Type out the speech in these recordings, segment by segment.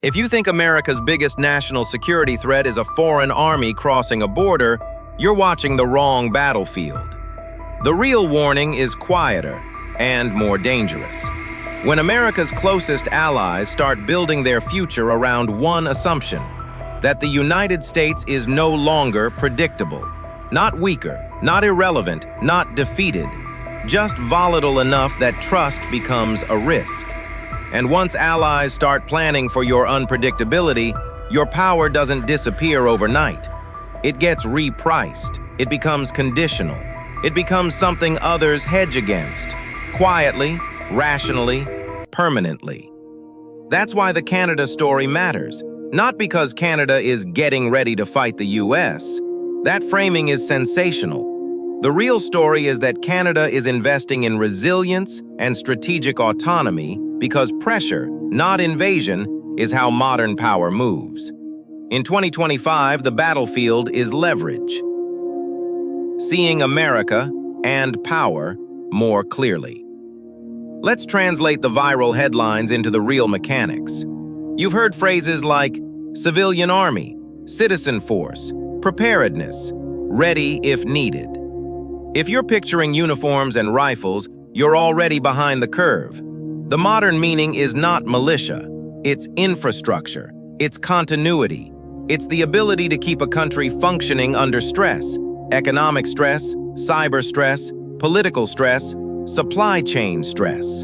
If you think America's biggest national security threat is a foreign army crossing a border, you're watching the wrong battlefield. The real warning is quieter and more dangerous. When America's closest allies start building their future around one assumption, that the United States is no longer predictable, not weaker, not irrelevant, not defeated, just volatile enough that trust becomes a risk. And once allies start planning for your unpredictability, your power doesn't disappear overnight. It gets repriced. It becomes conditional. It becomes something others hedge against, quietly, rationally, permanently. That's why the Canada story matters. Not because Canada is getting ready to fight the US. That framing is sensational. The real story is that Canada is investing in resilience and strategic autonomy because pressure, not invasion, is how modern power moves. In 2025, the battlefield is leverage. Seeing America and power more clearly. Let's translate the viral headlines into the real mechanics. You've heard phrases like civilian army, citizen force, preparedness, ready if needed. If you're picturing uniforms and rifles, you're already behind the curve. The modern meaning is not militia, it's infrastructure, it's continuity, it's the ability to keep a country functioning under stress, economic stress, cyber stress, political stress, supply chain stress.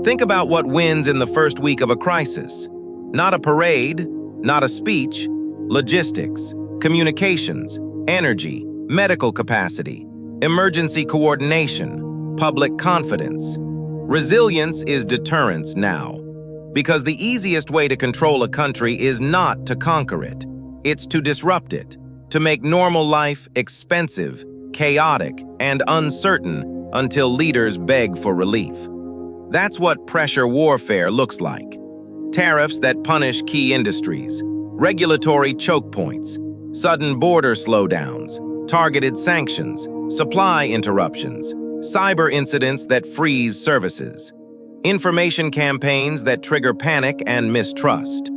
Think about what wins in the first week of a crisis. Not a parade, not a speech, logistics, communications, energy, medical capacity, emergency coordination, public confidence. Resilience is deterrence now, because the easiest way to control a country is not to conquer it. It's to disrupt it, to make normal life expensive, chaotic, and uncertain until leaders beg for relief. That's what pressure warfare looks like. Tariffs that punish key industries, regulatory choke points, sudden border slowdowns, targeted sanctions, supply interruptions, cyber incidents that freeze services, information campaigns that trigger panic and mistrust.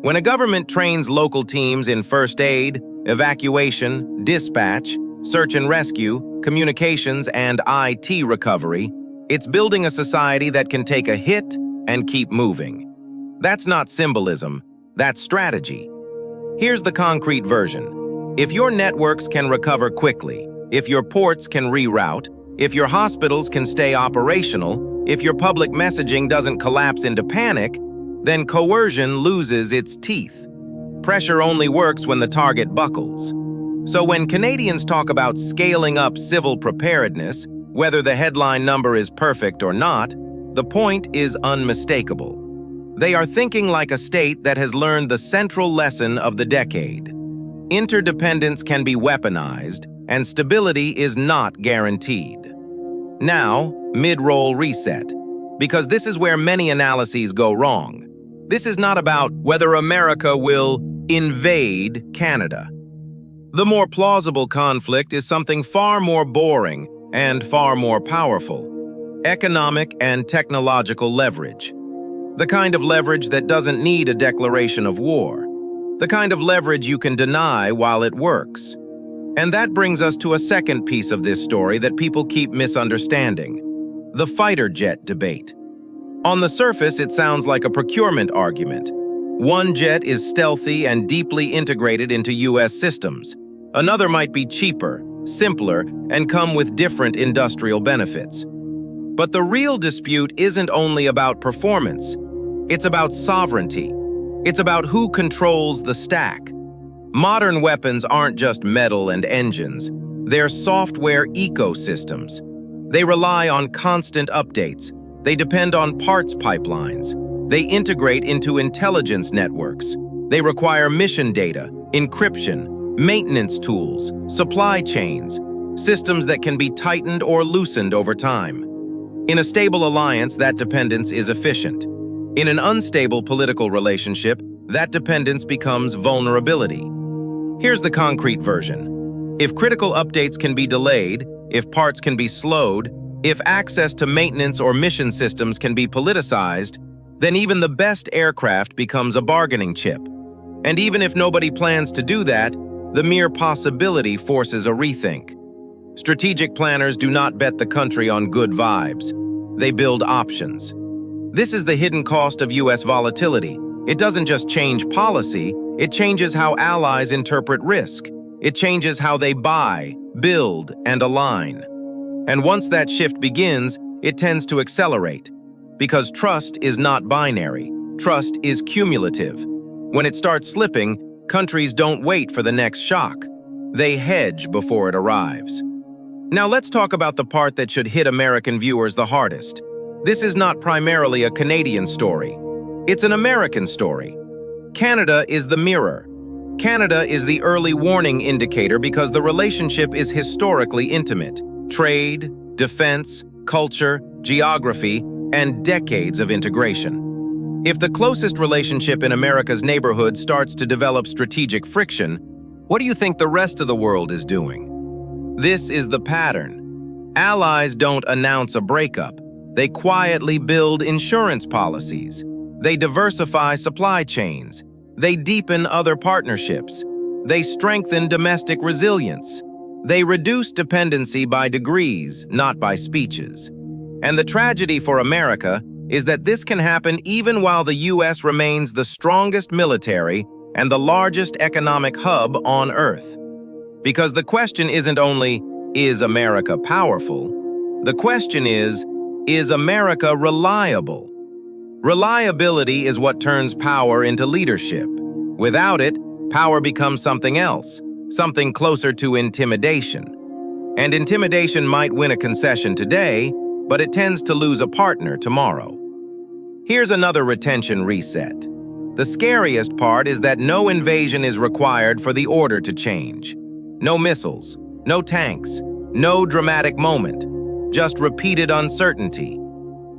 When a government trains local teams in first aid, evacuation, dispatch, search and rescue, communications, and IT recovery, it's building a society that can take a hit and keep moving. That's not symbolism, that's strategy. Here's the concrete version. If your networks can recover quickly, if your ports can reroute, if your hospitals can stay operational, if your public messaging doesn't collapse into panic, then coercion loses its teeth. Pressure only works when the target buckles. So when Canadians talk about scaling up civil preparedness, whether the headline number is perfect or not, the point is unmistakable. They are thinking like a state that has learned the central lesson of the decade. Interdependence can be weaponized, and stability is not guaranteed. Now, mid-roll reset, because this is where many analyses go wrong. This is not about whether America will invade Canada. The more plausible conflict is something far more boring and far more powerful: economic and technological leverage. The kind of leverage that doesn't need a declaration of war. The kind of leverage you can deny while it works. And that brings us to a second piece of this story that people keep misunderstanding: the fighter jet debate. On the surface, it sounds like a procurement argument. One jet is stealthy and deeply integrated into US systems. Another might be cheaper, simpler, and come with different industrial benefits. But the real dispute isn't only about performance. It's about sovereignty. It's about who controls the stack. Modern weapons aren't just metal and engines. They're software ecosystems. They rely on constant updates. They depend on parts pipelines. They integrate into intelligence networks. They require mission data, encryption, maintenance tools, supply chains, systems that can be tightened or loosened over time. In a stable alliance, that dependence is efficient. In an unstable political relationship, that dependence becomes vulnerability. Here's the concrete version. If critical updates can be delayed, if parts can be slowed, if access to maintenance or mission systems can be politicized, then even the best aircraft becomes a bargaining chip. And even if nobody plans to do that, the mere possibility forces a rethink. Strategic planners do not bet the country on good vibes. They build options. This is the hidden cost of U.S. volatility. It doesn't just change policy, it changes how allies interpret risk. It changes how they buy, build, and align. And once that shift begins, it tends to accelerate. Because trust is not binary. Trust is cumulative. When it starts slipping, countries don't wait for the next shock. They hedge before it arrives. Now let's talk about the part that should hit American viewers the hardest. This is not primarily a Canadian story. It's an American story. Canada is the mirror. Canada is the early warning indicator because the relationship is historically intimate. Trade, defense, culture, geography, and decades of integration. If the closest relationship in America's neighborhood starts to develop strategic friction, what do you think the rest of the world is doing? This is the pattern. Allies don't announce a breakup. They quietly build insurance policies. They diversify supply chains. They deepen other partnerships. They strengthen domestic resilience. They reduce dependency by degrees, not by speeches. And the tragedy for America is that this can happen even while the U.S. remains the strongest military and the largest economic hub on Earth. Because the question isn't only, is America powerful? The question is America reliable? Reliability is what turns power into leadership. Without it, power becomes something else, something closer to intimidation. And intimidation might win a concession today, but it tends to lose a partner tomorrow. Here's another retention reset. The scariest part is that no invasion is required for the order to change. No missiles, no tanks, no dramatic moment, just repeated uncertainty.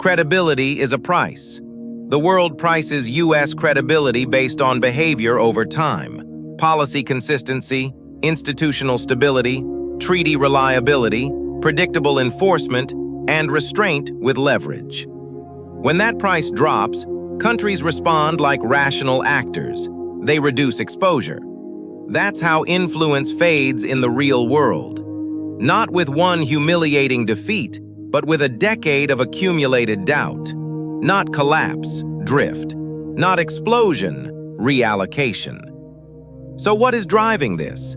Credibility is a price. The world prices U.S. credibility based on behavior over time. Policy consistency, institutional stability, treaty reliability, predictable enforcement, and restraint with leverage. When that price drops, countries respond like rational actors. They reduce exposure. That's how influence fades in the real world. Not with one humiliating defeat, but with a decade of accumulated doubt. Not collapse, drift. Not explosion, reallocation. So what is driving this?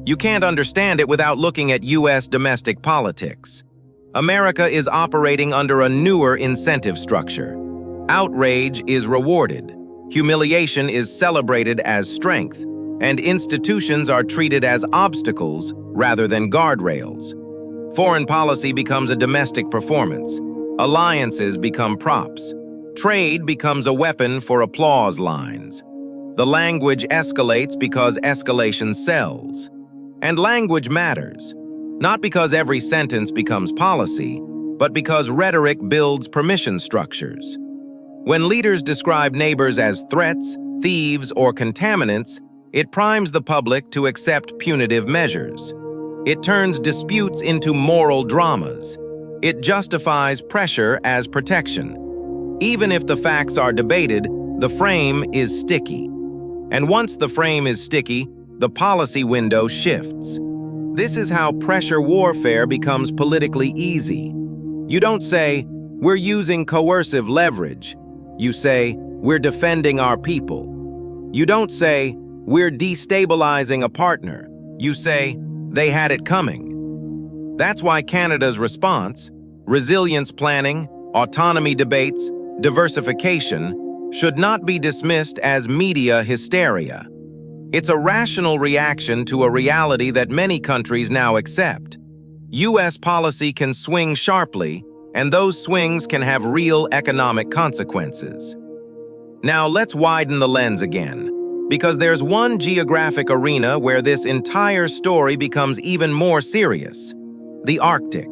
You can't understand it without looking at U.S. domestic politics. America is operating under a newer incentive structure. Outrage is rewarded, humiliation is celebrated as strength, and institutions are treated as obstacles rather than guardrails. Foreign policy becomes a domestic performance. Alliances become props. Trade becomes a weapon for applause lines. The language escalates because escalation sells. And language matters, not because every sentence becomes policy, but because rhetoric builds permission structures. When leaders describe neighbors as threats, thieves, or contaminants, it primes the public to accept punitive measures. It turns disputes into moral dramas. It justifies pressure as protection. Even if the facts are debated, the frame is sticky. And once the frame is sticky, the policy window shifts. This is how pressure warfare becomes politically easy. You don't say, "We're using coercive leverage." You say, "We're defending our people." You don't say, "We're destabilizing a partner." You say, "They had it coming." That's why Canada's response, resilience planning, autonomy debates, diversification, should not be dismissed as media hysteria. It's a rational reaction to a reality that many countries now accept. U.S. policy can swing sharply, and those swings can have real economic consequences. Now let's widen the lens again, because there's one geographic arena where this entire story becomes even more serious: the Arctic.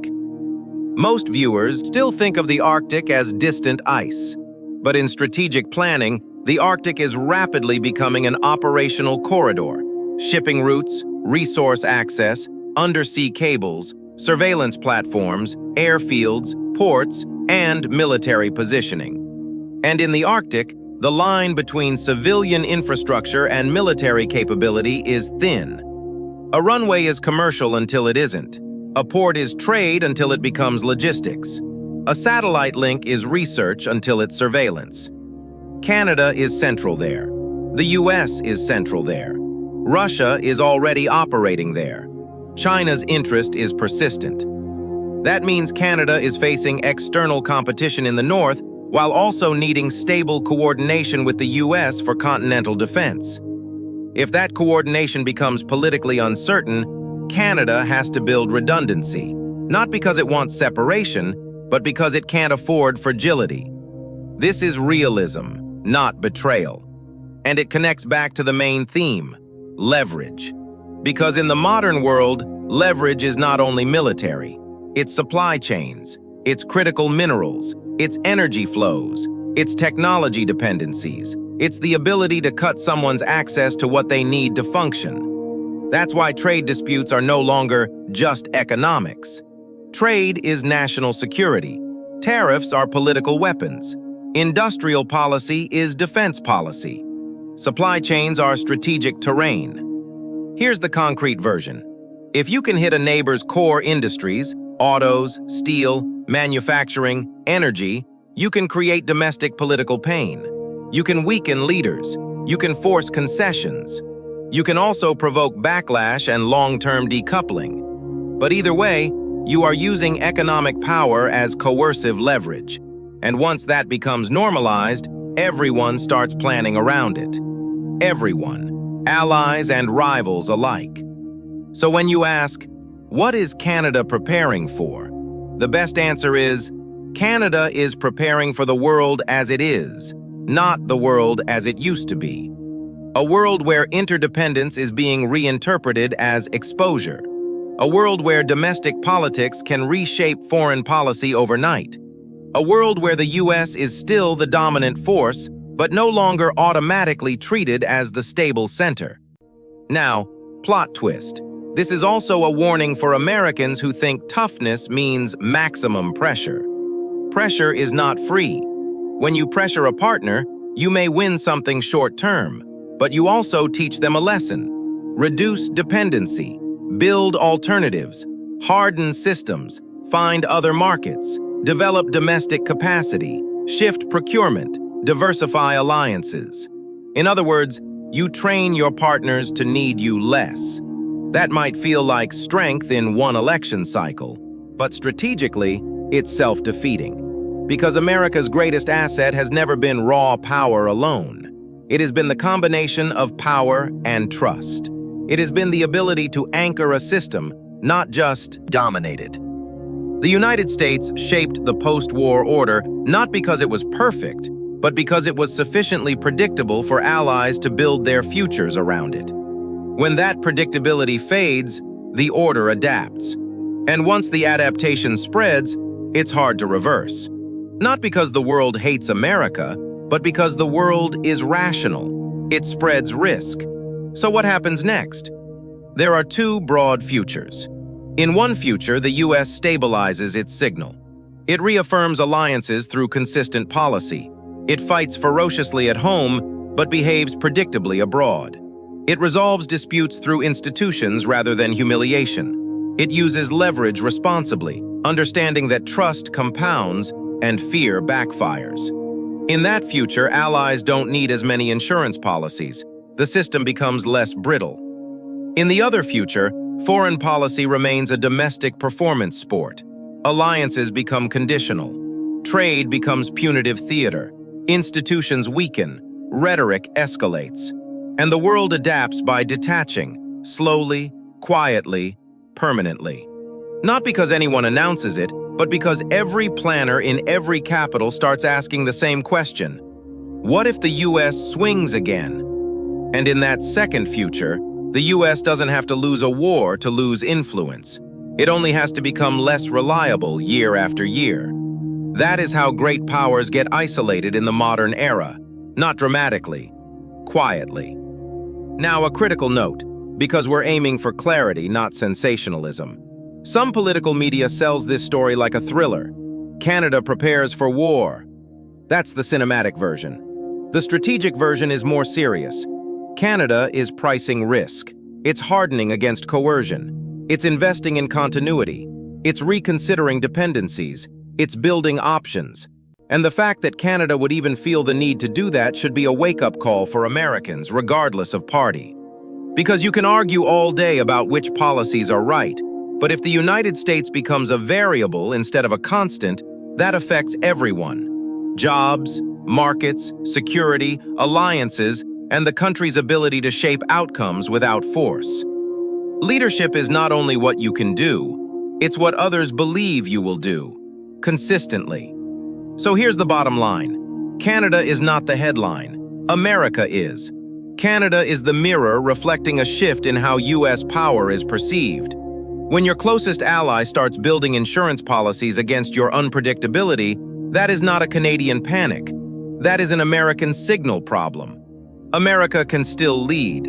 Most viewers still think of the Arctic as distant ice, but in strategic planning, the Arctic is rapidly becoming an operational corridor. Shipping routes, resource access, undersea cables, surveillance platforms, airfields, ports, and military positioning. And in the Arctic, the line between civilian infrastructure and military capability is thin. A runway is commercial until it isn't. A port is trade until it becomes logistics. A satellite link is research until it's surveillance. Canada is central there. The US is central there. Russia is already operating there. China's interest is persistent. That means Canada is facing external competition in the north while also needing stable coordination with the US for continental defense. If that coordination becomes politically uncertain, Canada has to build redundancy, not because it wants separation, but because it can't afford fragility. This is realism, not betrayal. And it connects back to the main theme, leverage. Because in the modern world, leverage is not only military. It's supply chains, it's critical minerals, it's energy flows, it's technology dependencies, it's the ability to cut someone's access to what they need to function. That's why trade disputes are no longer just economics. Trade is national security. Tariffs are political weapons. Industrial policy is defense policy. Supply chains are strategic terrain. Here's the concrete version. If you can hit a neighbor's core industries, autos, steel, manufacturing, energy, you can create domestic political pain. You can weaken leaders. You can force concessions. You can also provoke backlash and long-term decoupling. But either way, you are using economic power as coercive leverage. And once that becomes normalized, everyone starts planning around it. Everyone, allies and rivals alike. So when you ask, what is Canada preparing for? The best answer is, Canada is preparing for the world as it is, not the world as it used to be. A world where interdependence is being reinterpreted as exposure. A world where domestic politics can reshape foreign policy overnight. A world where the US is still the dominant force, but no longer automatically treated as the stable center. Now, plot twist. This is also a warning for Americans who think toughness means maximum pressure. Pressure is not free. When you pressure a partner, you may win something short-term, but you also teach them a lesson. Reduce dependency, build alternatives, harden systems, find other markets, develop domestic capacity, shift procurement, diversify alliances. In other words, you train your partners to need you less. That might feel like strength in one election cycle, but strategically, it's self-defeating. Because America's greatest asset has never been raw power alone. It has been the combination of power and trust. It has been the ability to anchor a system, not just dominate it. The United States shaped the post-war order not because it was perfect, but because it was sufficiently predictable for allies to build their futures around it. When that predictability fades, the order adapts. And once the adaptation spreads, it's hard to reverse. Not because the world hates America, but because the world is rational. It spreads risk. So what happens next? There are two broad futures. In one future, the US stabilizes its signal. It reaffirms alliances through consistent policy. It fights ferociously at home, but behaves predictably abroad. It resolves disputes through institutions rather than humiliation. It uses leverage responsibly, understanding that trust compounds and fear backfires. In that future, allies don't need as many insurance policies. The system becomes less brittle. In the other future, foreign policy remains a domestic performance sport. Alliances become conditional. Trade becomes punitive theater. Institutions weaken. Rhetoric escalates. And the world adapts by detaching, slowly, quietly, permanently. Not because anyone announces it, but because every planner in every capital starts asking the same question. What if the US swings again? And in that second future, the US doesn't have to lose a war to lose influence. It only has to become less reliable year after year. That is how great powers get isolated in the modern era, not dramatically, quietly. Now, a critical note, because we're aiming for clarity, not sensationalism. Some political media sells this story like a thriller. Canada prepares for war. That's the cinematic version. The strategic version is more serious. Canada is pricing risk. It's hardening against coercion. It's investing in continuity. It's reconsidering dependencies. It's building options. And the fact that Canada would even feel the need to do that should be a wake-up call for Americans, regardless of party. Because you can argue all day about which policies are right, but if the United States becomes a variable instead of a constant, that affects everyone. Jobs, markets, security, alliances, and the country's ability to shape outcomes without force. Leadership is not only what you can do, it's what others believe you will do, consistently. So here's the bottom line. Canada is not the headline. America is. Canada is the mirror reflecting a shift in how U.S. power is perceived. When your closest ally starts building insurance policies against your unpredictability, that is not a Canadian panic. That is an American signal problem. America can still lead,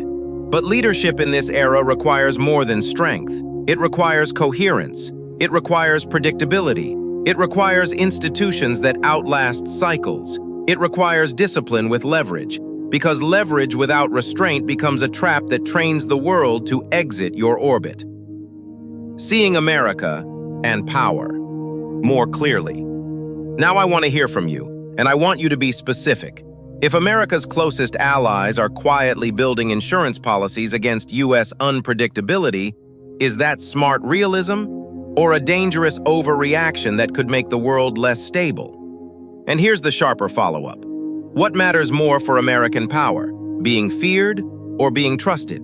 but leadership in this era requires more than strength. It requires coherence. It requires predictability. It requires institutions that outlast cycles. It requires discipline with leverage, because leverage without restraint becomes a trap that trains the world to exit your orbit. Seeing America and power more clearly. Now I want to hear from you, and I want you to be specific. If America's closest allies are quietly building insurance policies against U.S. unpredictability, is that smart realism or a dangerous overreaction that could make the world less stable? And here's the sharper follow-up. What matters more for American power, being feared or being trusted?